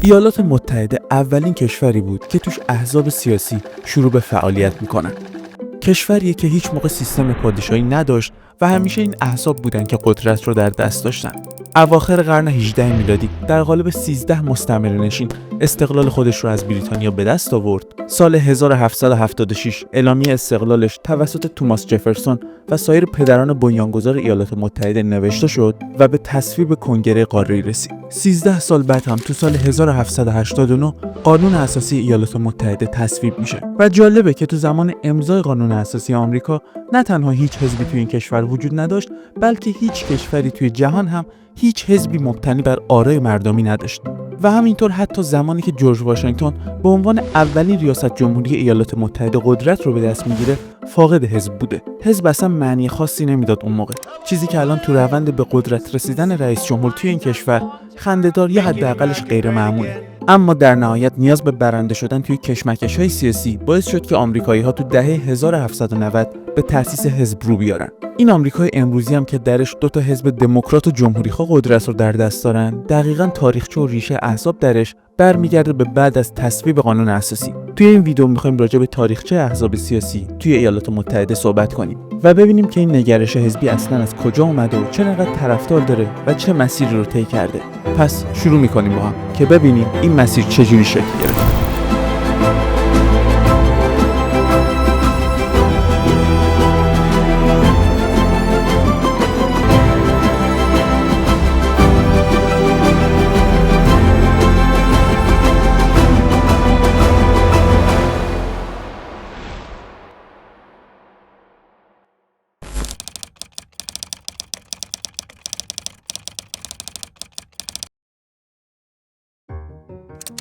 ایالات متحده اولین کشوری بود که توش احزاب سیاسی شروع به فعالیت میکنن. کشوریه که هیچ موقع سیستم پادشاهی نداشت و همیشه این احزاب بودن که قدرت رو در دست داشتن. اواخر قرن 18 میلادی در قالب 13 مستعمره‌نشین استقلال خودش رو از بریتانیا به دست آورد. سال 1776 اعلامیه استقلالش توسط توماس جفرسون و سایر پدران بنیانگذار ایالات متحده نوشته شد و به تصویب کنگره قاره‌ای رسید. 13 سال بعد هم تو سال 1789 قانون اساسی ایالات متحده تصویب میشه. و جالبه که تو زمان امضای قانون اساسی آمریکا نه تنها هیچ حزبی توی این کشور وجود نداشت، بلکه هیچ کشوری توی جهان هم هیچ حزبی مبتنی بر آرای مردمی نداشت. و همینطور حتی زمانی که جورج واشنگتن به عنوان اولین ریاست جمهوری ایالات متحده قدرت رو به دست میگیره، فاقد حزب بوده. حزب اصلا معنی خاصی نمیداد اون موقع، چیزی که الان تو روند به قدرت رسیدن رئیس جمهور توی این کشور خنده‌دار یا حداقلش غیر معموله. اما در نهایت نیاز به برنده شدن توی کشمکش‌های سیاسی باعث شد که آمریکایی‌ها تو دهه 1790 به تأسیس حزب رو بیارن. این آمریکای امروزی هم که درش دو تا حزب دموکرات و جمهوری‌خواه قدرت رو در دست دارن، دقیقاً تاریخچه و ریشه احزاب درش برمیگرده به بعد از تصویب قانون اساسی. توی این ویدیو می‌خوایم راجع به تاریخچه احزاب سیاسی توی ایالات متحده صحبت کنیم و ببینیم که این نگرش حزبی اصلاً از کجا اومده و چقدر طرفدار داره و چه مسیری رو طی کرده. پس شروع می‌کنیم با هم که ببینیم این مسیر چجوری شکل گرفته.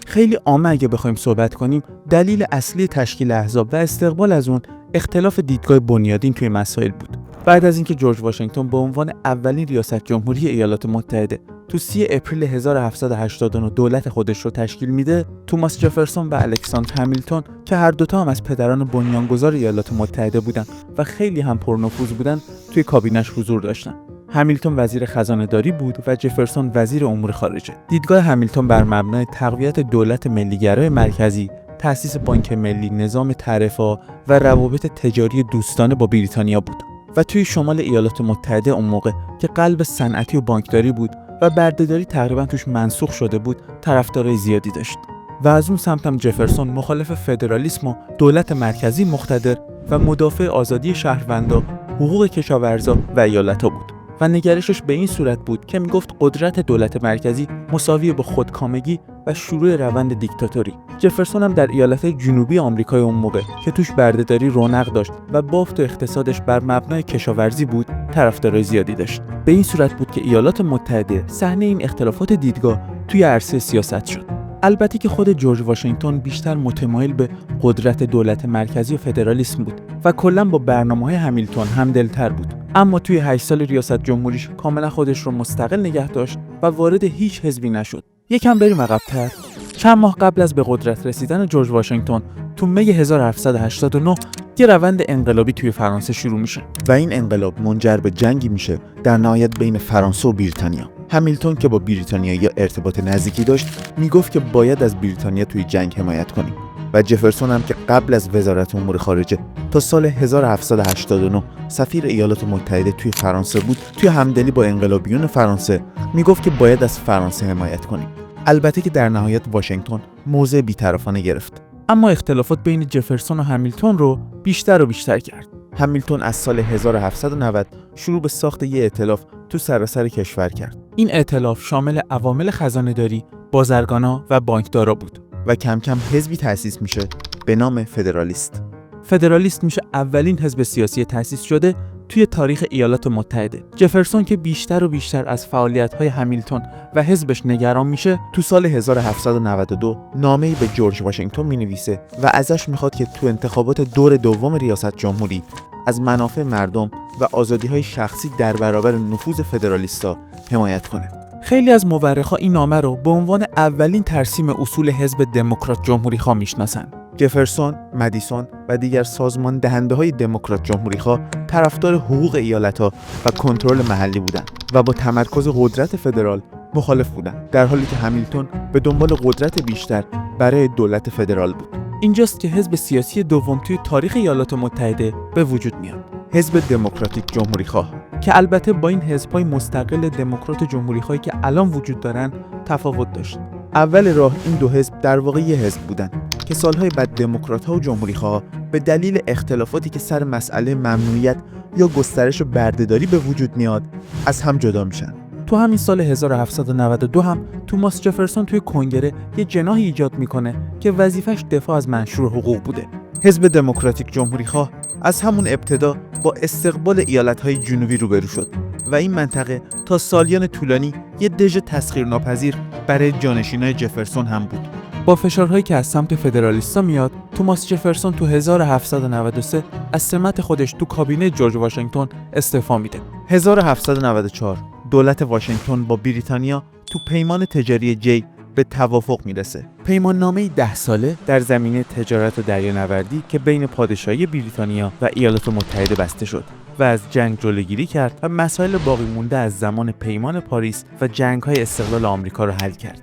خیلی عامه اگه بخوایم صحبت کنیم، دلیل اصلی تشکیل احزاب و استقبال از اون اختلاف دیدگاه بنیادین توی مسائل بود. بعد از اینکه جورج واشنگتن به عنوان اولین ریاست جمهوری ایالات متحده تو 30 اپریل 1789 دولت خودش رو تشکیل میده، توماس جفرسون و الکساندر همیلتون که هر دوتا هم از پدران بنیانگذار ایالات متحده بودن و خیلی هم پرنفوذ بودن، توی کابینش حضور داشتن. همیلتون وزیر خزانه‌داری بود و جفرسون وزیر امور خارجه. دیدگاه همیلتون بر مبنای تقویت دولت ملیگرای مرکزی، تأسیس بانک ملی، نظام تعرفه‌ها و روابط تجاری دوستانه با بریتانیا بود. و توی شمال ایالات متحده اون موقع که قلب صنعتی و بانکداری بود و بردهداری تقریبا توش منسوخ شده بود، طرفدارای زیادی داشت. و از اون سمت هم جفرسون مخالف فدرالیسم و دولت مرکزی مقتدر و مدافع آزادی شهروندان، حقوق کشاورزا و ایالت‌ها بود. و نگرشش به این صورت بود که میگفت قدرت دولت مرکزی مساوی با خودکامگی و شروع روند دیکتاتوری. جفرسون هم در ایالت‌های جنوبی آمریکای اون موقع که توش بردهداری رونق داشت و بافت و اقتصادش بر مبنای کشاورزی بود، طرفدارای زیادی داشت. به این صورت بود که ایالات متحده صحنه این اختلافات دیدگاه توی عرصه سیاست شد. البته که خود جورج واشنگتن بیشتر متمایل به قدرت دولت مرکزی و فدرالیسم بود و کلاً با برنامه‌های همیلتون همدلتر بود. اما توی 8 سال ریاست جمهوریش کاملا خودش رو مستقل نگه داشت و وارد هیچ حزبی نشد. یکم بریم عقب‌تر. چند ماه قبل از به قدرت رسیدن جورج واشنگتن، تو می 1789 یه روند انقلابی توی فرانسه شروع میشه و این انقلاب منجر به جنگی میشه در نهایت بین فرانسه و بریتانیا. همیلتون که با بریتانیا ارتباط نزدیکی داشت، میگفت که باید از بریتانیا توی جنگ حمایت کنیم و جفرسون هم که قبل از وزارت امور خارجه تا سال 1789 سفیر ایالات متحده توی فرانسه بود، توی همدلی با انقلابیون فرانسه میگفت که باید از فرانسه حمایت کنیم. البته که در نهایت واشنگتن موضع بی‌طرفانه گرفت، اما اختلافات بین جفرسون و همیلتون رو بیشتر و بیشتر کرد. همیلتون از سال 1790 شروع به ساخت یه ائتلاف تو سراسر کشور کرد. این ائتلاف شامل عوامل خزانه‌داری، بازرگانا و بانکدارا بود و کم کم حزبی تأسیس میشه به نام فدرالیست. فدرالیست میشه اولین حزب سیاسی تأسیس شده توی تاریخ ایالات متحده. جفرسون که بیشتر و بیشتر از فعالیت‌های همیلتون و حزبش نگران میشه، تو سال 1792 نامه‌ای به جورج واشنگتن مینویسه و ازش میخواد که تو انتخابات دور دوم ریاست جمهوری از منافع مردم و آزادی‌های شخصی در برابر نفوذ فدرالیستا حمایت کنه. خیلی از مورخا این نامه رو به عنوان اولین ترسیم اصول حزب دموکرات جمهوری خواه میشناسن. جفرسون، مدیسون و دیگر سازمان دهنده‌های دموکرات جمهوری خواه طرفدار حقوق ایالت‌ها و کنترل محلی بودند و با تمرکز قدرت فدرال مخالف بودند، در حالی که همیلتون به دنبال قدرت بیشتر برای دولت فدرال بود. اینجاست که حزب سیاسی دوم توی تاریخ ایالات متحده به وجود میاد، حزب دموکراتیک جمهوری‌خواه، که البته با این حزب‌های مستقل دموکرات و جمهوری‌خواهی که الان وجود دارن تفاوت داشت. اول راه این دو حزب در واقع یه حزب بودن که سالهای بعد دموکرات‌ها و جمهوری‌خواها به دلیل اختلافاتی که سر مسئله ممنوعیت یا گسترش و بردهداری به وجود میاد از هم جدا میشن. تو همین سال 1792 هم توماس جفرسون توی کنگره یه جناحی ایجاد میکنه که وظیفش دفاع از منشور حقوق بوده. حزب دموکراتیک جمهوری‌خواه از همون ابتدا با استقبال ایالت‌های جنوبی روبرو شد و این منطقه تا سالیان طولانی یه دژ تسخیرناپذیر برای جانشینای جفرسون هم بود. با فشارهایی که از سمت فدرالیستا میاد، توماس جفرسون تو 1793 از سمت خودش تو کابینه جورج واشنگتن استعفا میده. 1794 دولت واشنگتن با بریتانیا تو پیمان تجاری جی به توافق میرسه. پیمان نامه 10 ساله در زمینه تجارت و دریانوردی که بین پادشاهی بریتانیا و ایالات متحده بسته شد و از جنگ جلوگیری کرد و مسائل باقی مونده از زمان پیمان پاریس و جنگ‌های استقلال آمریکا رو حل کرد.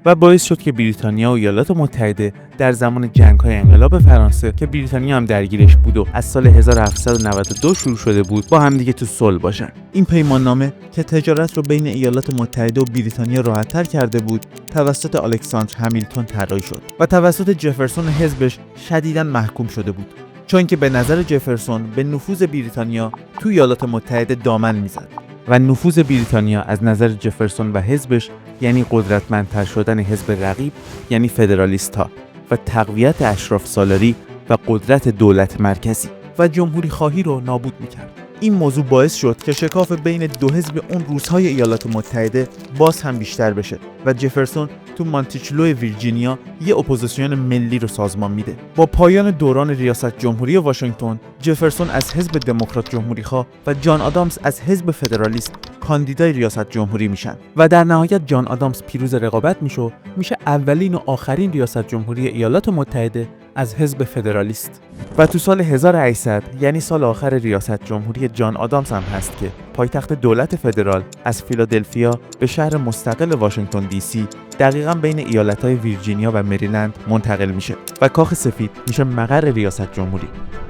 و باعث شد که بریتانیا و ایالات متحده در زمان جنگ‌های انقلاب فرانسه که بریتانیا هم درگیرش بود و از سال 1792 شروع شده بود با همدیگه تو صلح باشن. این پیماننامه که تجارت رو بین ایالات متحده و بریتانیا راحت‌تر کرده بود، توسط الکساندر همیلتون طراحی شد و توسط جفرسون حزبش شدیداً محکوم شده بود، چون که به نظر جفرسون به نفوذ بریتانیا تو ایالات متحده دامن میزد و نفوذ بریتانیا از نظر جفرسون و حزبش یعنی قدرتمندتر شدن حزب رقیب یعنی فدرالیست‌ها و تقویت اشراف سالاری و قدرت دولت مرکزی و جمهوری خواهی رو نابود میکرد. این موضوع باعث شد که شکاف بین دو حزب اون روزهای ایالات متحده باز هم بیشتر بشه و جفرسون تو مانتیچلو ویرجینیا یه اپوزیسیون ملی رو سازمان میده. با پایان دوران ریاست جمهوری واشنگتن، جفرسون از حزب دموکرات جمهوری‌خواه و جان آدامز از حزب فدرالیست کاندیدای ریاست جمهوری میشن و در نهایت جان آدامز پیروز رقابت میشه اولین و آخرین ریاست جمهوری ایالات متحده از حزب فدرالیست. و تو سال 1800 یعنی سال آخر ریاست جمهوری جان آدامز هم هست که پایتخت دولت فدرال از فیلادلفیا به شهر مستقل واشنگتن دی سی دقیقاً بین ایالت‌های ویرجینیا و مریلند منتقل میشه و کاخ سفید میشه مقر ریاست جمهوری.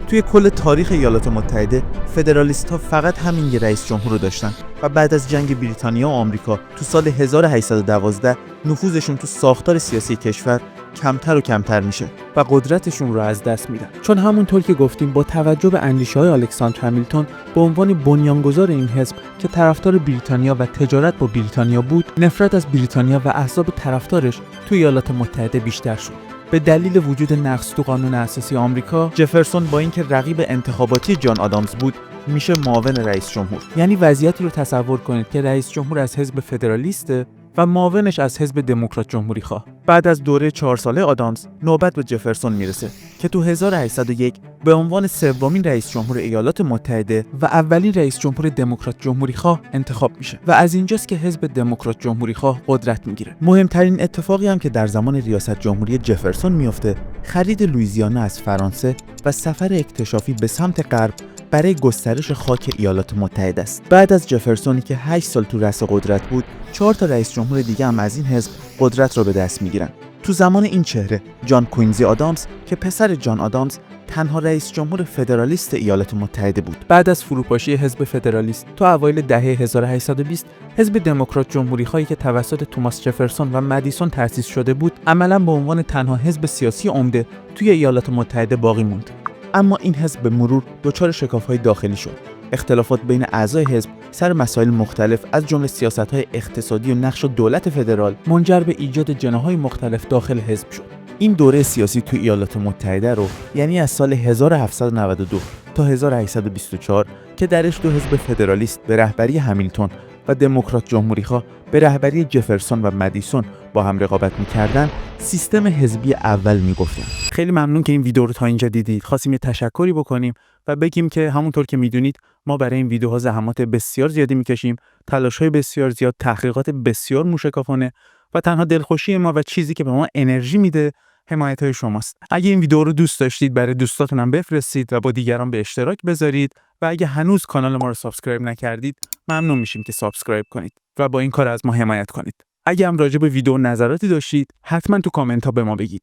توی کل تاریخ ایالات متحده فدرالیست‌ها فقط همین یه رئیس جمهور رو داشتن و بعد از جنگ بریتانیا و آمریکا تو سال 1812 نفوذشون تو ساختار سیاسی کشور کمتر و کمتر میشه و قدرتشون رو از دست میدن، چون همونطور که گفتیم با توجه به اندیشه‌های الکساندر همیلتون به عنوان بنیانگذار این حزب که طرفدار بریتانیا و تجارت با بریتانیا بود، نفرت از بریتانیا و احزاب طرفدارش تو ایالات متحده بیشتر شد. به دلیل وجود نقص تو قانون اساسی آمریکا، جفرسون با اینکه رقیب انتخاباتی جان آدامز بود میشه معاون رئیس جمهور. یعنی وضعیتی رو تصور کنید که رئیس جمهور از حزب فدرالیسته و معاونش از حزب دموکرات جمهوری خواه. بعد از دوره 4 ساله آدامز نوبت به جفرسون میرسه که تو 1801 به عنوان سومین رئیس جمهور ایالات متحده و اولین رئیس جمهور دموکرات جمهوری خواه انتخاب میشه و از اینجاست که حزب دموکرات جمهوری خواه قدرت میگیره. مهمترین اتفاقی هم که در زمان ریاست جمهوری جفرسون میفته، خرید لوئیزیانا از فرانسه و سفر اکتشافی به سمت غرب برای گسترش خاک ایالات متحده است. بعد از جفرسونی که 8 سال تو رأس قدرت بود، 4 تا رئیس جمهور دیگه هم از این حزب قدرت رو به دست میگیرن. تو زمان این چهره، جان کوینزی آدامز که پسر جان آدامز تنها رئیس جمهور فدرالیست ایالات متحده بود. بعد از فروپاشی حزب فدرالیست تو اوایل دهه 1820، حزب دموکرات جمهوری خواهی که توسط توماس جفرسون و مدیسون تأسیس شده بود، عملاً به عنوان تنها حزب سیاسی عمده توی ایالات متحده باقی موند. اما این حزب به مرور دچار شکاف‌های داخلی شد. اختلافات بین اعضای حزب سر مسائل مختلف از جمله سیاست‌های اقتصادی و نقش دولت فدرال منجر به ایجاد جناح‌های مختلف داخل حزب شد. این دوره سیاسی تو ایالات متحده رو یعنی از سال 1792 تا 1824 که درش دو حزب فدرالیست به رهبری همیلتون و دموکرات جمهوری‌خواه به رهبری جفرسون و مدیسون با هم رقابت می‌کردن، سیستم حزبی اول میگفتن. خیلی ممنون که این ویدیو رو تا اینجا دیدید. خواستیم یه تشکری بکنیم و بگیم که همونطور که میدونید ما برای این ویدیوها زحمات بسیار زیادی میکشیم، تلاش‌های بسیار زیاد، تحقیقات بسیار موشکافانه و تنها دلخوشی ما و چیزی که به ما انرژی میده حمایت شماست. اگه این ویدیو رو دوست داشتید برای دوستاتونم بفرستید و با دیگران به اشتراک بذارید و اگه هنوز کانال ما رو سابسکرایب نکردید ممنون میشیم که سابسکرایب کنید و با این کار از ما حمایت کنید. اگه هم راجع به ویدیو نظراتی داشتید حتما تو کامنت ها به ما بگید.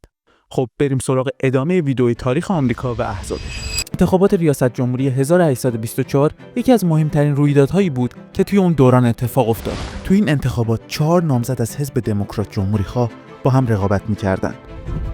خب بریم سراغ ادامه ویدیوی تاریخ آمریکا و احزابش. انتخابات ریاست جمهوری 1824 یکی از مهمترین رویدادهایی بود که توی اون دوران اتفاق افتاد. توی این انتخابات 4 نامزد از حزب دموکرات جمهوری‌خواه با هم رقابت می‌کردند.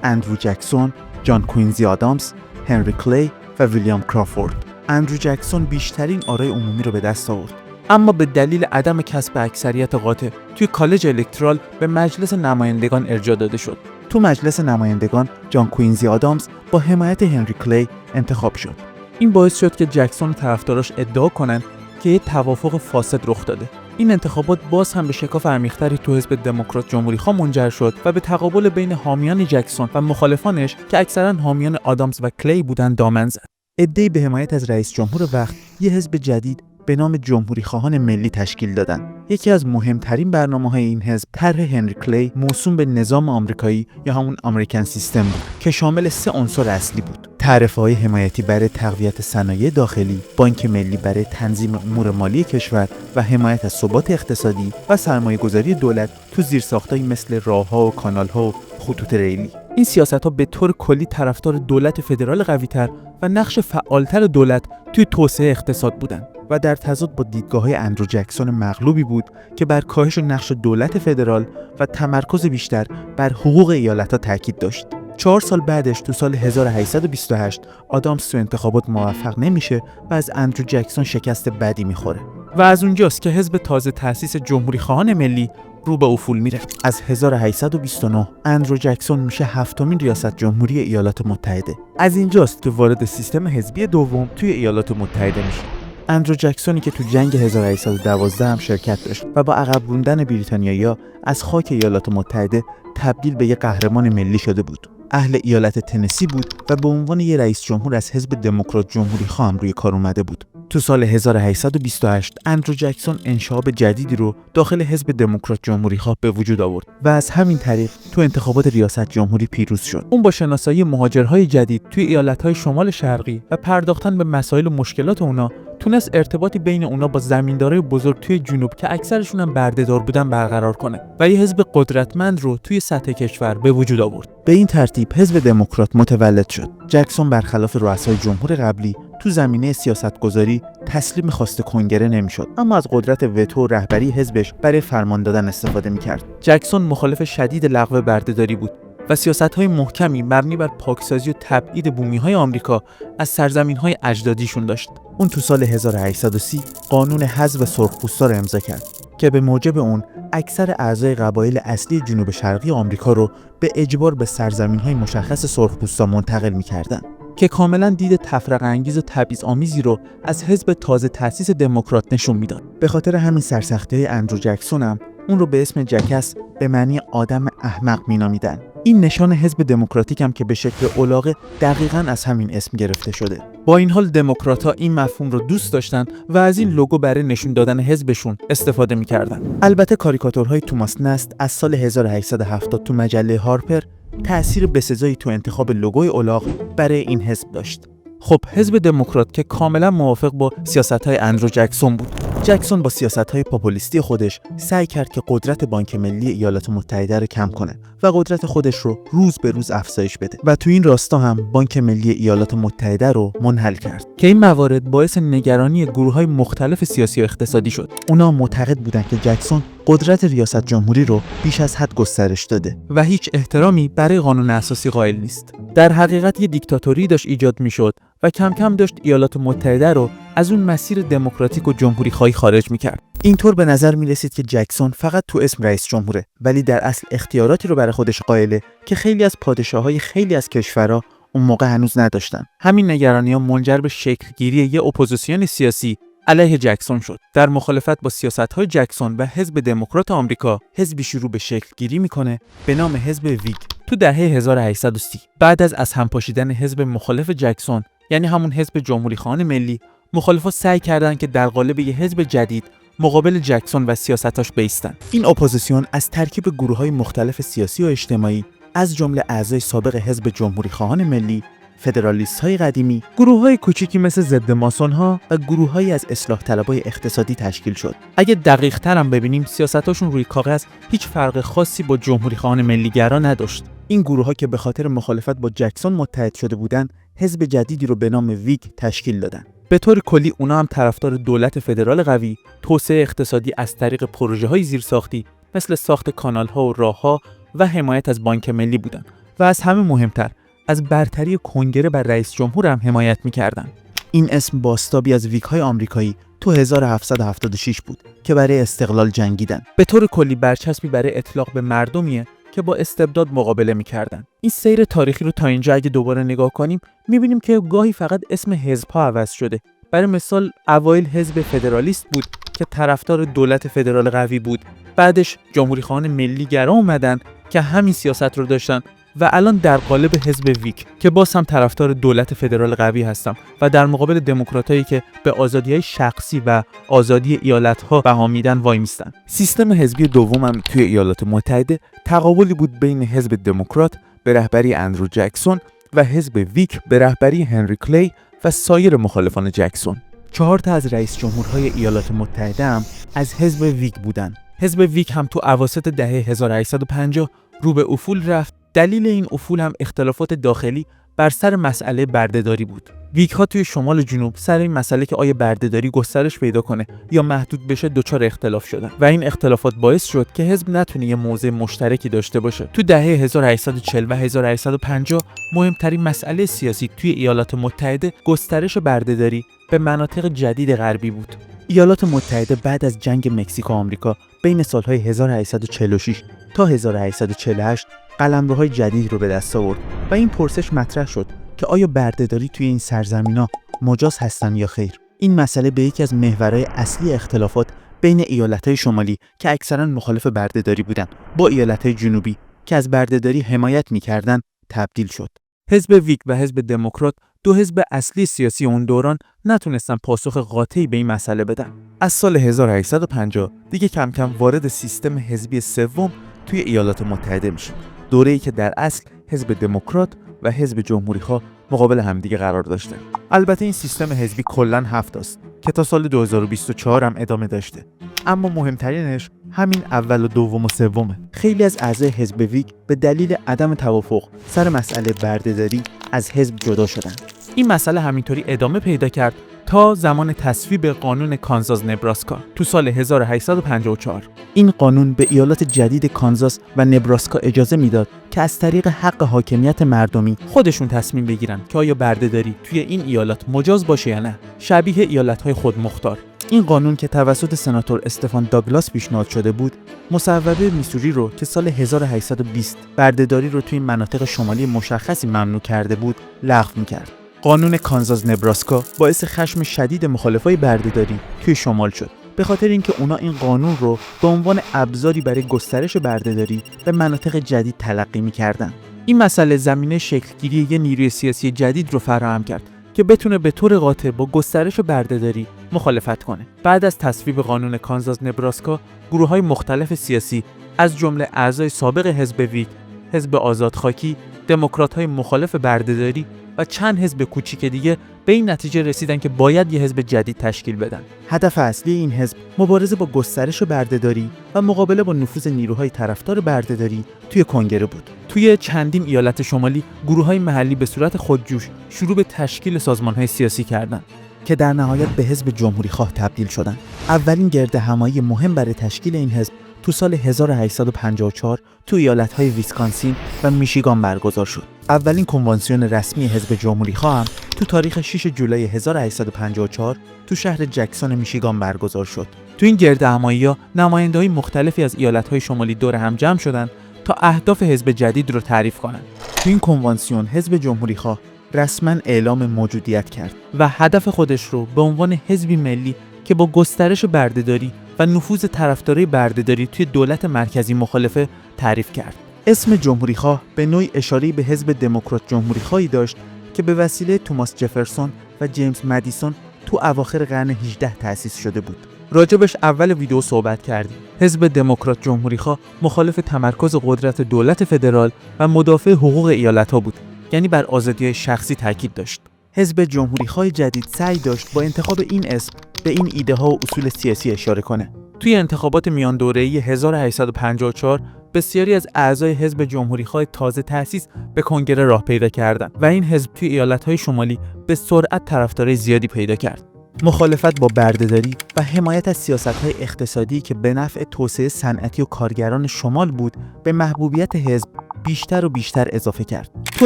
اندرو جکسون، جان کوینزی آدامز، هنری کلی و ویلیام کرافورد. اندرو جکسون بیشترین آرای عمومی رو به دست آورد، اما به دلیل عدم کسب اکثریت قاطع توی کالج الکترال به مجلس نمایندگان ارجاع داده شد. تو مجلس نمایندگان جان کوینزی آدامز با حمایت هنری کلی انتخاب شد. این باعث شد که جکسون و طرفداراش ادعا کنن که یه توافق فاسد رخ داده. این انتخابات باز هم به شکاف عمیق‌تری تو حزب دموکرات جمهوری‌خواه منجر شد و به تقابل بین حامیان جکسون و مخالفانش که اکثرا حامیان آدامز و کلی بودن دامن زد. عده‌ای به حمایت از رئیس جمهور وقت یه حزب جدید به نام جمهوری‌خواهان ملی تشکیل دادند. یکی از مهمترین برنامه‌های این حزب طرح هنری کلی موسوم به نظام آمریکایی یا همون امریکن سیستم بود که شامل 3 عنصر اصلی بود: تعرفه‌های حمایتی برای تقویت صنایع داخلی، بانک ملی برای تنظیم امور مالی کشور و حمایت از ثبات اقتصادی و سرمایه‌گذاری دولت تو زیرساخت‌هایی مثل راه‌ها و کانال‌ها و خطوط ریلی. این سیاست‌ها به طور کلی طرفدار دولت فدرال قوی‌تر و نقش فعالتر دولت توی توسعه اقتصاد بودند و در تضاد با دیدگاه‌های اندرو جکسون مغلوبی بود که بر کاهش نقش دولت فدرال و تمرکز بیشتر بر حقوق ایالت‌ها تاکید داشت. 4 سال بعدش تو سال 1828 آدامز تو انتخابات موفق نمیشه و از اندرو جکسون شکست بدی میخوره و از اونجاست که حزب تازه تأسیس جمهوری‌خواهان ملی رو به افول میره. از 1829 اندرو جکسون میشه 7مین ریاست جمهوری ایالات متحده. از اینجاست که وارد سیستم حزبی دوم توی ایالات متحده میشه. اندرو جکسونی که تو جنگ 1812 هم شرکت داشت و با عقب موندن بریتانیایی‌ها از خاک ایالات متحده تبدیل به یک قهرمان ملی شده بود. اهل ایالت تنسی بود و به عنوان یک رئیس جمهور از حزب دموکرات جمهوری‌خواه هم روی کار اومده بود. تو سال 1828 اندرو جکسون انشعاب جدیدی رو داخل حزب دموکرات جمهوری‌خواه به وجود آورد و از همین طریق تو انتخابات ریاست جمهوری پیروز شد. اون با شناسایی مهاجرهای جدید توی ایالت‌های شمال شرقی و پرداختن به مسائل و مشکلات اونا تونست ارتباطی بین اونا با زمیندارای بزرگ توی جنوب که اکثرشون هم بردهدار بودن برقرار کنه و یه حزب قدرتمند رو توی سطح کشور به وجود آورد. به این ترتیب حزب دموکرات متولد شد. جکسون برخلاف رؤسای جمهور قبلی تو زمینه سیاستگذاری تسلیم خواست کنگره نمیشد، اما از قدرت وتو و رهبری حزبش برای فرمان دادن استفاده میکرد. جکسون مخالف شدید لغو بردهداری بود و سیاست‌های محکمی مبنی بر پاکسازی و تبعید بومی‌های آمریکا از سرزمین‌های اجدادیشون داشت. اون تو سال 1830 قانون حذف سرخپوستا رو امضا کرد که به موجب اون اکثر اعضای قبایل اصلی جنوب شرقی آمریکا رو به اجبار به سرزمین‌های مشخص سرخپوستا منتقل می‌کردن که کاملا دید تفرقه انگیز و تبعیض‌آمیزی رو از حزب تازه تأسیس دموکرات نشون میداد. به خاطر همین سرسختی‌های اندرو جکسون هم اون رو به اسم جکس به معنی آدم احمق مینامیدن. این نشان حزب دموکراتیک هم که به شکل الاغه دقیقاً از همین اسم گرفته شده. با این حال دموکرات‌ها این مفهوم رو دوست داشتن و از این لوگو برای نشون دادن حزبشون استفاده می‌کردن. البته کاریکاتورهای توماس نست از سال 1870 تو مجله هارپر تأثیر بسزایی تو انتخاب لوگوی الاغ برای این حزب داشت. خب حزب دموکرات که کاملا موافق با سیاست‌های اندرو جکسون بود. جکسون با سیاست‌های پاپولیستی خودش سعی کرد که قدرت بانک ملی ایالات متحده رو کم کنه و قدرت خودش رو روز به روز افزایش بده و تو این راستا هم بانک ملی ایالات متحده رو منحل کرد که این موارد باعث نگرانی گروه‌های مختلف سیاسی و اقتصادی شد. اونا معتقد بودند که جکسون قدرت ریاست جمهوری رو بیش از حد گسترش داده و هیچ احترامی برای قانون اساسی قائل نیست. در حقیقت یه دیکتاتوری داشت ایجاد میشد و کم کم داشت ایالات متحده رو از اون مسیر دموکراتیک و جمهوری خواهی خارج میکرد. اینطور به نظر میرسید که جکسون فقط تو اسم رئیس جمهوره، ولی در اصل اختیاراتی رو برای خودش قائله که خیلی از پادشاه‌های خیلی از کشورها اون موقع هنوز نداشتن. همین نگرانی‌ها منجر به شکل‌گیری یه اپوزیسیون سیاسی علیه جکسون شد. در مخالفت با سیاست‌های جکسون و حزب دموکرات آمریکا، حزبی شروع به شکل‌گیری میکنه به نام حزب ویگ تو دهه 1830. بعد از هم پاشیدن حزب مخالف جکسون، یعنی همون حزب جمهوری‌خواهان ملی، مخالفا سعی کردند که در قالب یه حزب جدید مقابل جکسون و سیاستاش بایستن. این اپوزیسیون از ترکیب گروه‌های مختلف سیاسی و اجتماعی از جمله اعضای سابق حزب جمهوری‌خواهان ملی، فدرالیست‌های قدیمی، گروه‌های کوچیکی مثل ضد ماسون‌ها و گروه‌هایی از اصلاح طلبای اقتصادی تشکیل شد. اگه دقیق‌تر هم ببینیم سیاستاشون روی کاغذ هیچ فرق خاصی با جمهوری‌خواهان ملی‌گرا نداشت. این گروه‌ها که به خاطر مخالفت با جکسون متحد شده بودند، حزب جدیدی رو به نام ویگ تشکیل دادن. به طور کلی اونا هم طرفدار دولت فدرال قوی، توسعه اقتصادی از طریق پروژه‌های زیرساختی مثل ساخت کانال‌ها و راه‌ها و حمایت از بانک ملی بودن و از همه مهمتر از برتری کنگره بر رئیس جمهور هم حمایت می‌کردند. این اسم بازتابی از ویگ‌های آمریکایی تو 1776 بود که برای استقلال جنگیدن. به طور کلی برچسبی برای اطلاق به مردمیه که با استبداد مقابله می‌کردن. این سیر تاریخی رو تا اینجا اگه دوباره نگاه کنیم می‌بینیم که گاهی فقط اسم حزب‌ها عوض شده. برای مثال اوایل حزب فدرالیست بود که طرفدار دولت فدرال قوی بود. بعدش جمهوری‌خواهان ملی‌گرا اومدن که همین سیاست رو داشتن و الان در قالب حزب ویگ که باز هم طرفدار دولت فدرال قوی هستم و در مقابل دموکراتایی که به آزادی‌های شخصی و آزادی ایالت‌ها بها میدن وای میستن. سیستم حزبی دوم هم توی ایالات متحده تقابلی بود بین حزب دموکرات به رهبری اندرو جکسون و حزب ویگ به رهبری هنری کلی و سایر مخالفان جکسون. 4 تا از رئیس جمهورهای ایالات متحده هم از حزب ویگ بودن. حزب ویگ هم تو اواسط دهه 1850 رو به افول رفت. دلیل این افول هم اختلافات داخلی بر سر مسئله بردهداری بود. ویگ‌ها توی شمال و جنوب سر این مسئله که آیا بردهداری گسترش پیدا کنه یا محدود بشه دچار اختلاف شدن و این اختلافات باعث شد که حزب نتونه یه موضع مشترکی داشته باشه. تو دهه 1840 و 1850 مهمترین مسئله سیاسی توی ایالات متحده گسترش بردهداری به مناطق جدید غربی بود. ایالات متحده بعد از جنگ مکزیک و آمریکا بین سالهای 1846 تا 1848 قلمروهای جدید رو به دست آورد و این پرسش مطرح شد که آیا بردهداری توی این سرزمینا مجاز هستن یا خیر. این مسئله به یکی از محورهای اصلی اختلافات بین ایالت‌های شمالی که اکثراً مخالف بردهداری بودن با ایالت‌های جنوبی که از بردهداری حمایت می‌کردن تبدیل شد. حزب ویگ و حزب دموکرات، دو حزب اصلی سیاسی اون دوران، نتونستن پاسخ قاطعی به این مسئله بدن. از سال 1850 دیگه کم کم وارد سیستم حزبی سوم توی ایالات متحده میشه. دوره‌ای که در اصل حزب دموکرات و حزب جمهوری‌خواه مقابل همدیگه قرار داشته. البته این سیستم حزبی کلاً 7 است که تا سال 2024 هم ادامه داشته. اما مهمترینش همین اول و دوم و سومه. خیلی از اعضای حزب ویگ به دلیل عدم توافق سر مسئله بردهداری از حزب جدا شدن. این مسئله همینطوری ادامه پیدا کرد تا زمان تصویب قانون کانزاس نبراسکا تو سال 1854. این قانون به ایالات جدید کانزاس و نبراسکا اجازه میداد که از طریق حق حاکمیت مردمی خودشون تصمیم بگیرن که آیا بردهداری توی این ایالات مجاز باشه یا نه، شبیه ایالت‌های خودمختار. این قانون که توسط سناتور استفان داگلاس پیشنهاد شده بود، مصوبه میسوری رو که سال 1820 بردهداری رو توی مناطق شمالی مشخصی ممنوع کرده بود، لغو می‌کرد. قانون کانزاس نبراسکا باعث خشم شدید مخالفای بردهداری توی شمال شد، به خاطر اینکه اونا این قانون رو به عنوان ابزاری برای گسترش بردهداری به مناطق جدید تلقی می‌کردن. این مسئله زمینه شکلگیری یه نیروی سیاسی جدید رو فراهم کرد که بتونه به طور قاطع با گسترش بردهداری مخالفت کنه. بعد از تصویب قانون کانزاس نبراسکا، گروه‌های مختلف سیاسی از جمله اعضای سابق حزب ویگ، حزب آزادخاکی، دموکرات‌های مخالف بردهداری و چند حزب کوچیک دیگه به این نتیجه رسیدن که باید یه حزب جدید تشکیل بدن. هدف اصلی این حزب مبارزه با گسترش بردهداری و مقابله با نفوذ نیروهای طرفدار بردهداری توی کنگره بود. توی چندین ایالت شمالی گروه‌های محلی به صورت خودجوش شروع به تشکیل سازمان‌های سیاسی کردند که در نهایت به حزب جمهوری‌خواه تبدیل شدند. اولین گردهمایی مهم برای تشکیل این حزب تو سال 1854 تو ایالت‌های ویسکانسین و میشیگان برگزار شد. اولین کنوانسیون رسمی حزب جمهوری‌خواه هم تو تاریخ 6 جولای 1854 تو شهر جکسون میشیگان برگزار شد. تو این گردهمایی‌ها نماینده‌های مختلفی از ایالت‌های شمالی دور هم جمع شدند تا اهداف حزب جدید رو تعریف کنند. تو این کنوانسیون حزب جمهوری‌خواه رسما اعلام موجودیت کرد و هدف خودش رو به عنوان حزبی ملی که با گسترش بردهداری و نفوذ طرفدارای بردهداری توی دولت مرکزی مخالفه تعریف کرد. اسم جمهوری‌خواه به نوعی اشاره به حزب دموکرات جمهوری‌خواهی داشت که به وسیله توماس جفرسون و جیمز مدیسون تو اواخر قرن 18 تأسیس شده بود راجبش اول ویدیو صحبت کردیم. حزب دموکرات جمهوری‌خواه مخالف تمرکز قدرت دولت فدرال و مدافع حقوق ایالت‌ها بود، یعنی بر آزادی شخصی تاکید داشت. حزب جمهوری‌خواه جدید سعی داشت با انتخاب این اسم به این ایده ها و اصول سیاسی اشاره کنه. توی انتخابات میان دوره‌ای 1854 بسیاری از اعضای حزب جمهوری‌خواه تازه تأسیس به کنگره راه پیدا کردند و این حزب توی ایالت‌های شمالی به سرعت طرفدارای زیادی پیدا کرد. مخالفت با بردهداری و حمایت از سیاست‌های اقتصادی که به نفع توسعه صنعتی و کارگران شمال بود، به محبوبیت حزب بیشتر و بیشتر اضافه کرد. تو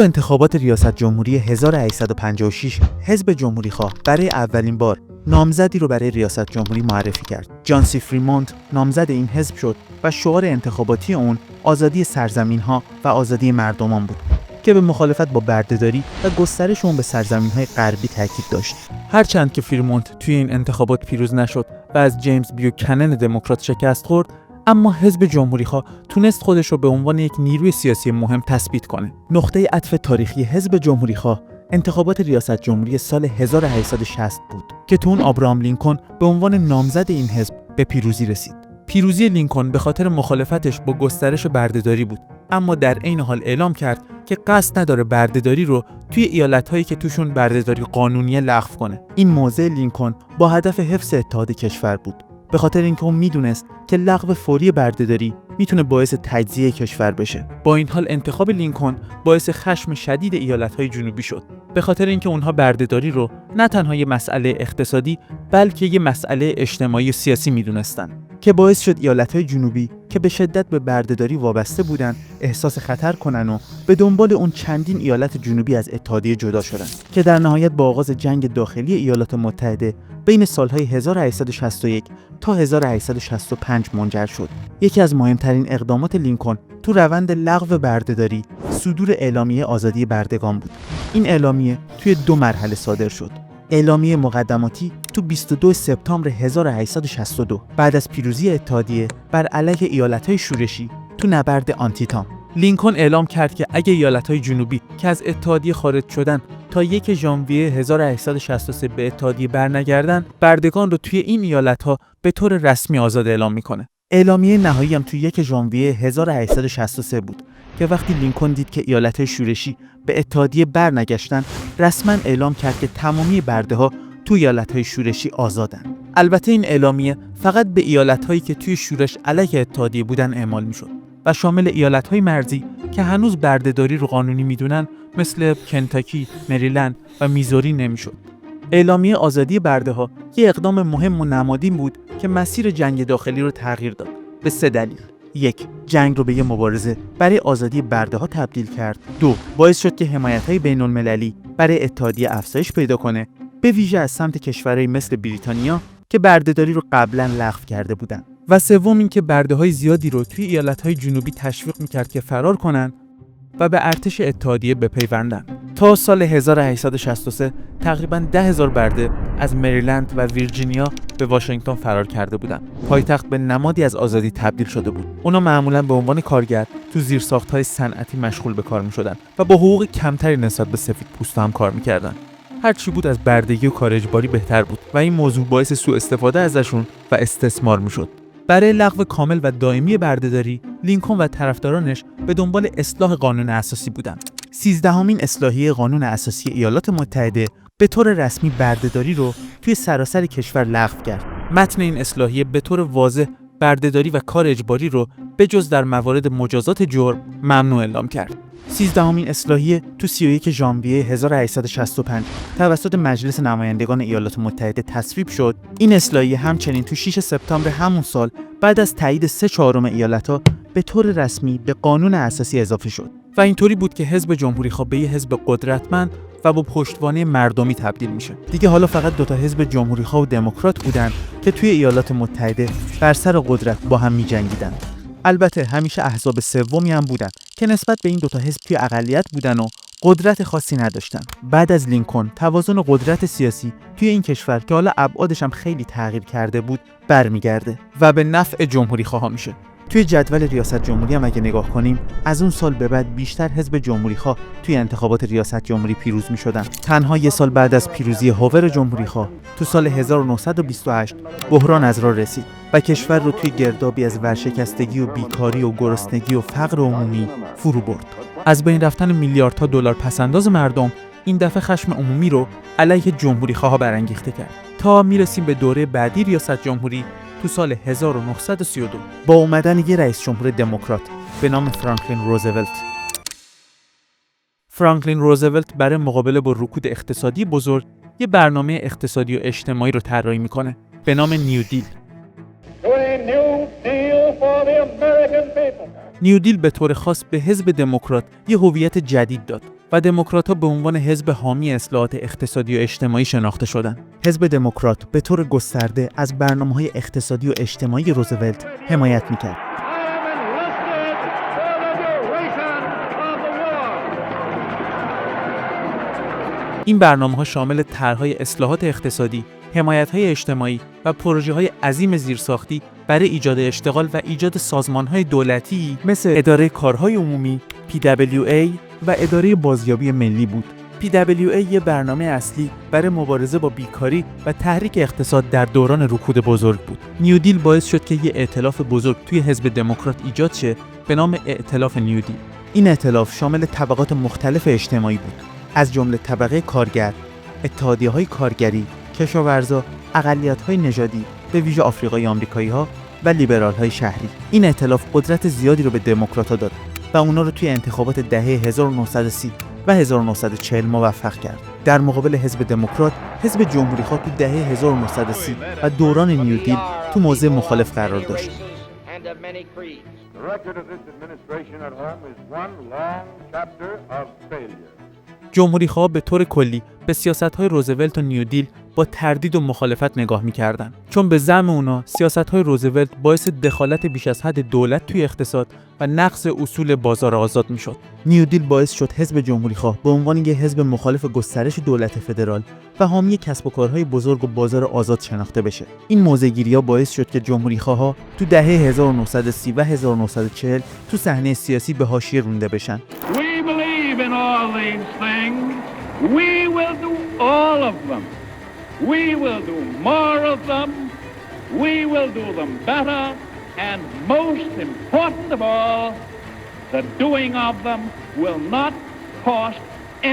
انتخابات ریاست جمهوری 1856 حزب جمهوری‌خواه برای اولین بار نامزدی رو برای ریاست جمهوری معرفی کرد. جان سی فریمونت نامزد این حزب شد و شعار انتخاباتی اون آزادی سرزمین‌ها و آزادی مردمان بود که به مخالفت با بردهداری و گسترش اون به سرزمین‌های غربی تاکید داشت. هرچند که فریمونت توی این انتخابات پیروز نشد و از جیمز بیوکنن دموکرات شکست خورد، اما حزب جمهوری‌خواه تونست خودش رو به عنوان یک نیروی سیاسی مهم تثبیت کنه. نقطه عطف تاریخی حزب جمهوری‌خواه انتخابات ریاست جمهوری سال 1860 بود که تو اون آبراهام لینکلن به عنوان نامزد این حزب به پیروزی رسید. پیروزی لینکلن به خاطر مخالفتش با گسترش بردهداری بود، اما در عین حال اعلام کرد که قصد نداره بردهداری رو توی ایالت‌هایی که توشون بردهداری قانونیه لغو کنه. این موضع لینکلن با هدف حفظ اتحاد کشور بود، به خاطر اینکه اون میدونست که لغو فوری بردهداری میتونه باعث تجزیه کشور بشه. با این حال انتخاب لینکلن باعث خشم شدید ایالت‌های جنوبی شد، به خاطر اینکه اونها بردهداری رو نه تنها یه مسئله اقتصادی بلکه یه مسئله اجتماعی و سیاسی میدونستن، که باعث شد ایالت‌های جنوبی که به شدت به بردهداری وابسته بودن احساس خطر کنن و به دنبال اون چندین ایالت جنوبی از اتحادیه جدا شدن، که در نهایت با آغاز جنگ داخلی ایالات متحده بین سالهای 1861 تا 1865 منجر شد. یکی از مهمترین اقدامات لینکلن تو روند لغو بردهداری صدور اعلامیه آزادی بردگان بود. این اعلامیه توی 2 مرحله صادر شد. اعلامیه مقدماتی تو 22 سپتامبر 1862 بعد از پیروزی اتحادیه بر علیه ایالت‌های شورشی تو نبرد آنتیتام. لینکلن اعلام کرد که اگه ایالت‌های جنوبی که از اتحادیه خارج شدن تا 1 ژانویه 1863 به اتحادیه برنگردن، بردگان رو توی این ایالت‌ها به طور رسمی آزاد اعلام میکنه. اعلامیه نهایی هم توی 1 ژانویه 1863 بود که وقتی لینکلن دید که ایالت‌های شورشی به اتحادیه برنگشتن، رسما اعلام کرد که تمامی برده‌ها توی ایالت‌های شورشی آزادن. البته این اعلامیه فقط به ایالت‌هایی که توی شورش علیه اتحادیه بودن اعمال میشد و شامل ایالت‌های مرزی که هنوز بردهداری رو قانونی میدونن مثل کنتاکی، مریلند و میزوری نمیشد. اعلامیه آزادی برده‌ها یک اقدام مهم و نمادین بود که مسیر جنگ داخلی رو تغییر داد به 3 دلیل. 1. جنگ رو به یه مبارزه برای آزادی برده‌ها تبدیل کرد. 2. باعث شد که حمایت‌های بین‌المللی برای اتحادیه افزایش پیدا کنه، به ویژه از سمت کشورهای مثل بریتانیا که بردهداری رو قبلا لغو کرده بودن. و 3. اینکه برده‌های زیادی رو توی ایالت‌های جنوبی تشویق می‌کرد که فرار کنن و به ارتش اتحادیه بپیوندن. تا سال 1863 تقریباً 10,000 برده از مریلند و ویرجینیا به واشنگتن فرار کرده بودند. پایتخت به نمادی از آزادی تبدیل شده بود. اونا معمولاً به عنوان کارگر تو زیرساخت‌های صنعتی مشغول به کار می‌شدن و با حقوق کمتری نسبت به سفیدپوستا هم کار می‌کردن. هر چی بود از بردگی و کار اجباری بهتر بود و این موضوع باعث سوء استفاده ازشون و استثمار می‌شد. برای لغو کامل و دائمی بردهداری، لینکلن و طرفدارانش به دنبال اصلاح قانون اساسی بودند. 13مین اصلاحیه قانون اساسی ایالات متحده به طور رسمی بردهداری رو توی سراسر کشور لغو کرد. متن این اصلاحیه به طور واضح بردهداری و کار اجباری رو به جز در موارد مجازات جرم ممنوع اعلام کرد. 13مین اصلاحیه تو 31 ژانویه 1865 توسط مجلس نمایندگان ایالات متحده تصویب شد. این اصلاحیه همچنین تو 6 سپتامبر همون سال بعد از تایید 3/4 ایالت‌ها به طور رسمی به قانون اساسی اضافه شد و اینطوری بود که حزب جمهوری‌خواه به یه حزب قدرتمند و با پشتوانه مردمی تبدیل میشه. دیگه حالا فقط 2 تا حزب جمهوری‌خواه و دموکرات بودن که توی ایالات متحده بر سر قدرت با هم می‌جنگیدن. البته همیشه احزاب سومی هم بودن که نسبت به این 2 تا حزب توی اقلیت بودن و قدرت خاصی نداشتن. بعد از لینکلن توازن قدرت سیاسی توی این کشور که حالا ابعادش هم خیلی تغییر کرده بود برمیگرده و به نفع جمهوری‌خواها میشه. توی جدول ریاست جمهوری هم اگه نگاه کنیم، از اون سال به بعد بیشتر حزب جمهوری‌خواه توی انتخابات ریاست جمهوری پیروز می‌شدن. تنها یه سال بعد از پیروزی هاور جمهوری‌خواه، تو سال 1928 بحران از راه رسید و کشور رو توی گردابی از ورشکستگی و بیکاری و گرسنگی و فقر عمومی فرو برد. از بین رفتن میلیاردها دلار پسنداز مردم، این دفعه خشم عمومی رو علیه جمهوری‌خواها برانگیخته کرد. تا میرسیم به دوره بعدی ریاست جمهوری تو سال 1932 با اومدن یه رئیس جمهور دموکرات به نام فرانکلین روزولت. فرانکلین روزولت برای مقابله با رکود اقتصادی بزرگ یه برنامه اقتصادی و اجتماعی رو طراحی میکنه به نام نیو دیل. نیو دیل به طور خاص به حزب دموکرات یه هویت جدید داد و دموکرات‌ها به عنوان حزب حامی اصلاحات اقتصادی و اجتماعی شناخته شدند. حزب دموکرات به طور گسترده از برنامه‌های اقتصادی و اجتماعی روزولت حمایت می‌کرد. این برنامه‌ها شامل طرح‌های اصلاحات اقتصادی، حمایت‌های اجتماعی و پروژه‌های عظیم زیرساختی برای ایجاد اشتغال و ایجاد سازمان‌های دولتی مثل اداره کارهای عمومی PWA و اداره بازیابی ملی بود. PWA یه برنامه اصلی برای مبارزه با بیکاری و تحریک اقتصاد در دوران رکود بزرگ بود. نیو دیل باعث شد که یه ائتلاف بزرگ توی حزب دموکرات ایجاد شه به نام ائتلاف نیو دیل. این ائتلاف شامل طبقات مختلف اجتماعی بود، از جمله طبقه کارگر، اتحادیه‌های کارگری، کشاورزا، اقلیت‌های نژادی، به ویژه آفریقایی آمریکایی‌ها و لیبرال‌های شهری. این ائتلاف قدرت زیادی رو به دموکرات‌ها داد و اونا رو توی انتخابات دهه 1930 و 1940 موفق کرد. در مقابل حزب دموکرات، حزب جمهوری‌خواه تو دهه 1930 و دوران نیو دیل تو موضع مخالف قرار داشت. جمهوری‌خواه به طور کلی به سیاست‌های روزولت و نیو دیل با تردید و مخالفت نگاه می‌کردن، چون به زعم اونا سیاست‌های روزولت باعث دخالت بیش از حد دولت توی اقتصاد و نقض اصول بازار آزاد می‌شد. نیو دیل باعث شد حزب جمهوری‌خواه به عنوان یک حزب مخالف گسترش دولت فدرال و حامی کسب و کارهای بزرگ و بازار آزاد شناخته بشه. این موضع‌گیری‌ها باعث شد که جمهوری‌خواها تو دهه 1930 و 1940 تو صحنه سیاسی به حاشیه رونده بشن. In all these things, we will do all of them. We will do more of them. We will do them better. And most important of all, the doing of them will not cost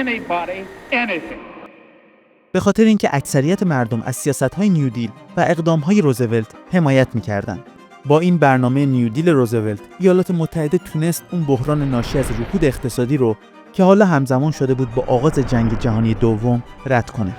anybody anything. به خاطر اینکه اکثریت مردم از سیاست‌های نیو دیل و اقدام‌های روزولت حمایت می‌کردند. با این برنامه نیو دیل روزولت، ایالات متحده تونست اون بحران ناشی از رکود اقتصادی رو که حالا همزمان شده بود با آغاز جنگ جهانی دوم رد کنه.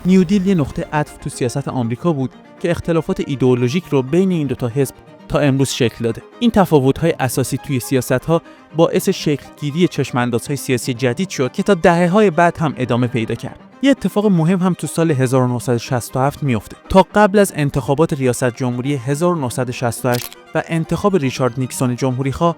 نیو دیل یه نقطه عطف تو سیاست آمریکا بود که اختلافات ایدئولوژیک رو بین این دوتا حزب تا امروز شکل داده. این تفاوت‌های اساسی توی سیاست‌ها باعث شکل‌گیری چشم‌اندازهای سیاسی جدید شد که تا دهه‌های بعد هم ادامه پیدا کرد. یه اتفاق مهم هم تو سال 1967 میفته. تا قبل از انتخابات ریاست جمهوری 1968 و انتخاب ریچارد نیکسون جمهوری‌خواه،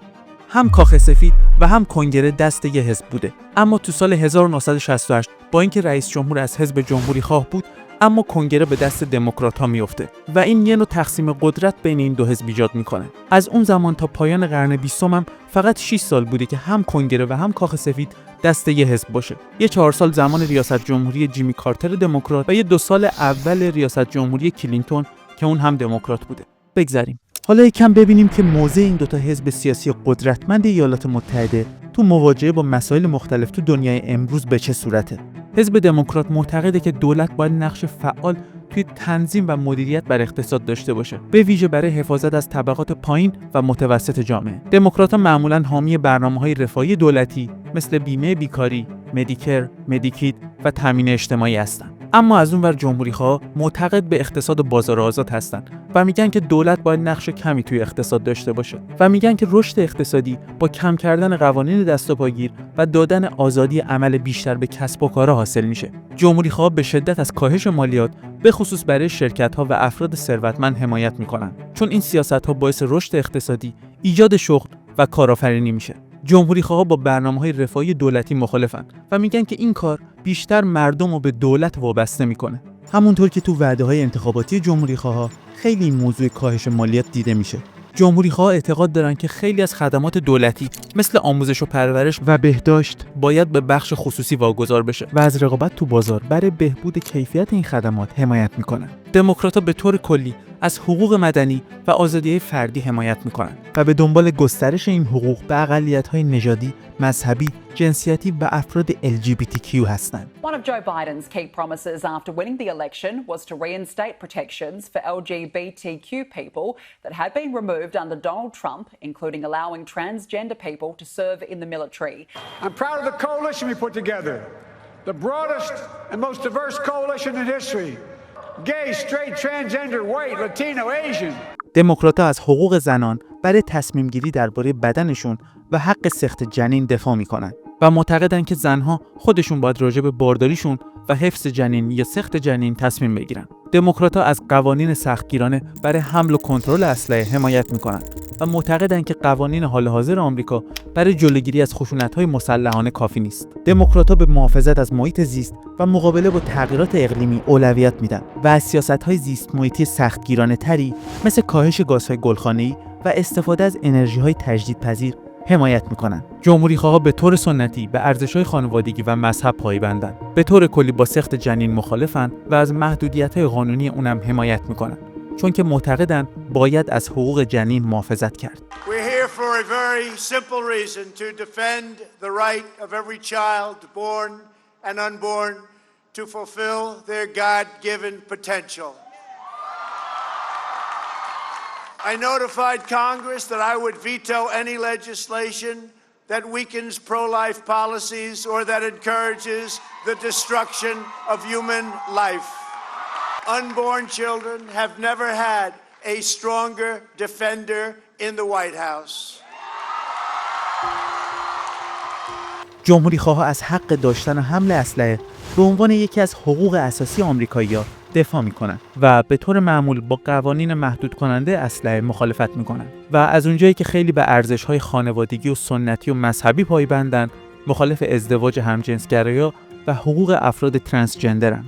هم کاخ سفید و هم کنگره دست یه حزب بوده. اما تو سال 1968 با اینکه رئیس جمهور از حزب جمهوری خواه بود، اما کنگره به دست دموکرات‌ها میفته و این یه نوع تقسیم قدرت بین این دو حزب ایجاد میکنه. از اون زمان تا پایان قرن 20 هم فقط 6 سال بوده که هم کنگره و هم کاخ سفید دست یه حزب باشه. یه 4 سال زمان ریاست جمهوری جیمی کارتر دموکرات و یه 2 سال اول ریاست جمهوری کلینتون که اون هم دموکرات بوده. بگذریم. حالا یکم ببینیم که موضع این دوتا حزب سیاسی قدرتمند ایالات متحده تو مواجهه با مسائل مختلف تو دنیای امروز به چه صورته. حزب دموکرات معتقده که دولت باید نقش فعال توی تنظیم و مدیریت بر اقتصاد داشته باشه، به ویژه برای حفاظت از طبقات پایین و متوسط جامعه. دموکرات‌ها معمولاً حامی برنامه‌های رفاهی دولتی مثل بیمه بیکاری، مدیکر، مدیکید و تامین اجتماعی هستند. اما از اونور جمهوری‌خواه معتقد به اقتصاد بازار آزاد هستند و میگن که دولت باید نقش کمی توی اقتصاد داشته باشه و میگن که رشد اقتصادی با کم کردن قوانین دست و پاگیر و دادن آزادی عمل بیشتر به کسب و کارها حاصل میشه. جمهوری‌خواه به شدت از کاهش مالیات به خصوص برای شرکت‌ها و افراد ثروتمند حمایت میکنن، چون این سیاست‌ها باعث رشد اقتصادی، ایجاد شغل و کارآفرینی میشه. جمهوری‌خواها با برنامه‌های رفاهی دولتی مخالفن و میگن که این کار بیشتر مردم رو به دولت وابسته میکنه. همونطور که تو وعده‌های انتخاباتی جمهوری‌خواها خیلی این موضوع کاهش مالیات دیده میشه. جمهوری‌خواها اعتقاد دارن که خیلی از خدمات دولتی مثل آموزش و پرورش و بهداشت باید به بخش خصوصی واگذار بشه و از رقابت تو بازار برای بهبود کیفیت این خدمات حمایت میکنن. دموکرات‌ها به طور کلی از حقوق مدنی و آزادی فردی حمایت میکنن و به دنبال گسترش این حقوق به اقلیت‌های نژادی، مذهبی، جنسیتی و افراد LGBTQ هستند. One of Joe Biden's key promises after winning the election was to reinstate protections for LGBTQ people that had been removed under Donald Trump, including allowing transgender people to serve in the military. I'm proud of the coalition we put together, the broadest and most diverse coalition in history. Gay, straight, transgender, white, Latino, Asian. دموکرات‌ها از حقوق زنان برای تصمیم گیری درباره بدنشون و حق سخت جنین دفاع میکنن و معتقدن که زنها خودشون باید راجع به بارداریشون و حفظ جنین یا سخت جنین تصمیم بگیرن. دموکرات‌ها از قوانین سختگیرانه برای حمل و کنترل اسلحه حمایت میکنن و معتقدن که قوانین حال حاضر آمریکا برای جلوگیری از خشونت‌های مسلحانه کافی نیست. دموکرات‌ها به محافظت از محیط زیست و مقابله با تغییرات اقلیمی اولویت میدن و از سیاست‌های زیست محیطی سختگیرانه‌تری مثل کاهش گازهای گلخانه‌ای و استفاده از انرژی‌های تجدیدپذیر حمایت میکنن. جمهوری‌خواها به طور سنتی به ارزش‌های خانوادگی و مذهب پایبندن. به طور کلی با سخت جنین مخالفن و از محدودیت‌های قانونی اونم حمایت میکنن. چون که معتقدن باید از حقوق جنین محافظت کرد. We're here for a very simple reason, to defend the right of every child born and unborn to fulfill their God-given potential. I notified Congress that I would veto any legislation that weakens pro-life policies or that encourages the destruction of human life. Unborn children have never had a stronger defender in the White House. جمهوری‌خواها از حق داشتن و حمل اسلحه به عنوان یکی از حقوق اساسی آمریکایی‌ها دفاع میکنن و به طور معمول با قوانین محدود کننده اسلحه مخالفت میکنن و از اونجایی که خیلی به ارزش‌های خانوادگی و سنتی و مذهبی پایبندن، مخالف ازدواج همجنسگرایان و حقوق افراد ترنسجندرن.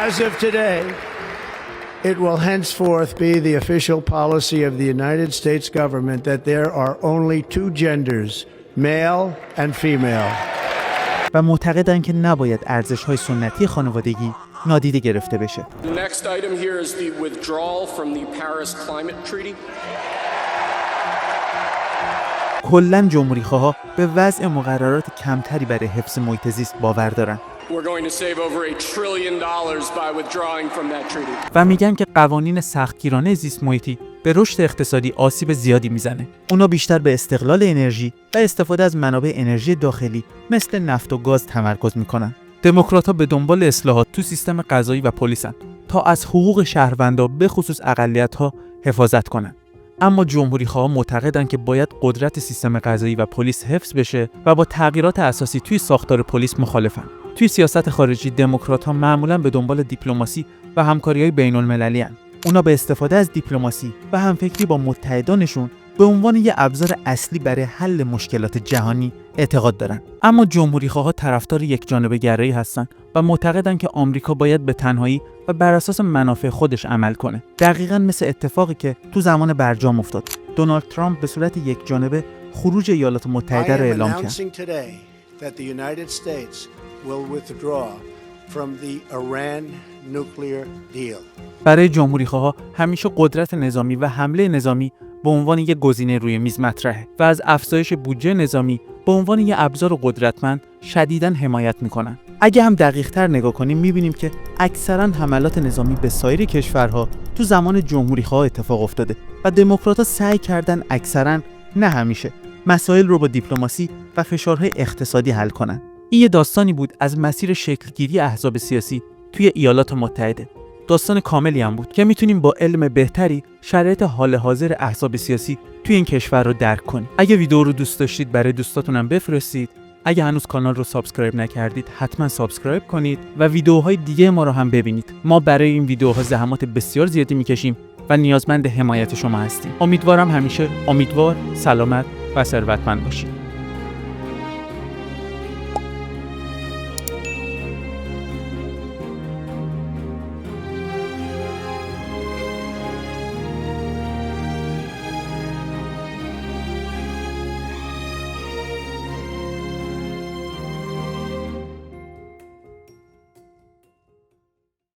As of today, it will henceforth be the official policy of the United States government that there are only two genders, male and female. و معتقدن که نباید ارزش‌های سنتی خانوادگی نادیده گرفته بشه. The next item here is the withdrawal from the Paris Climate Treaty. کلاً جمهوری‌خواها به وضع مقررات کمتری برای حفظ محیط زیست باور دارن. We're going to save over $1 trillion by withdrawing from that treaty. و میگن که قوانین سختگیرانه زیست محیطی به رشد اقتصادی آسیب زیادی میزنه. اونا بیشتر به استقلال انرژی و استفاده از منابع انرژی داخلی مثل نفت و گاز تمرکز میکنن. دموکرات‌ها به دنبال اصلاحات تو سیستم قضایی و پلیسن تا از حقوق شهروندا به خصوص اقلیت‌ها حفاظت کنن. اما جمهوری‌خواها معتقدن که باید قدرت سیستم قضایی و پلیس حفظ بشه و با تغییرات اساسی توی ساختار پلیس مخالفن. توی سیاست خارجی دموکرات‌ها معمولاً به دنبال دیپلماسی و همکاری‌های بین‌المللی هستند. اونا به استفاده از دیپلماسی و همفکری با متحدانشون به عنوان یک ابزار اصلی برای حل مشکلات جهانی اعتقاد دارن. اما جمهوری‌خواها طرفدار یکجانبه‌گرایی هستن و معتقدن که آمریکا باید به تنهایی و بر اساس منافع خودش عمل کنه. دقیقاً مثل اتفاقی که تو زمان برجام افتاد. دونالد ترامپ به صورت یکجانبه خروج ایالات متحده را اعلام کرد. برای جمهوری‌خواها همیشه قدرت نظامی و حمله نظامی به عنوان یک گزینه روی میز مطرحه و از افزایش بودجه نظامی به عنوان یک ابزار قدرتمند شدیداً حمایت میکنن. اگه هم دقیق‌تر نگاه کنیم میبینیم که اکثراً حملات نظامی به سایر کشورها تو زمان جمهوری‌خواه اتفاق افتاده و دموکرات‌ها سعی کردن اکثراً، نه همیشه، مسائل رو با دیپلماسی و فشارهای اقتصادی حل کنن. این یه داستانی بود از مسیر شکلگیری احزاب سیاسی توی ایالات متحده. داستان کاملی هم بود که میتونیم با علم بهتری شرایط حال حاضر احزاب سیاسی توی این کشور رو درک کنیم. اگه ویدیو رو دوست داشتید برای دوستاتونم بفرستید. اگه هنوز کانال رو سابسکرایب نکردید حتما سابسکرایب کنید و ویدیوهای دیگه ما رو هم ببینید. ما برای این ویدیوها زحمات بسیار زیادی میکشیم و نیازمند حمایت شما هستیم. امیدوارم همیشه امیدوار، سلامت و ثروتمند باشید.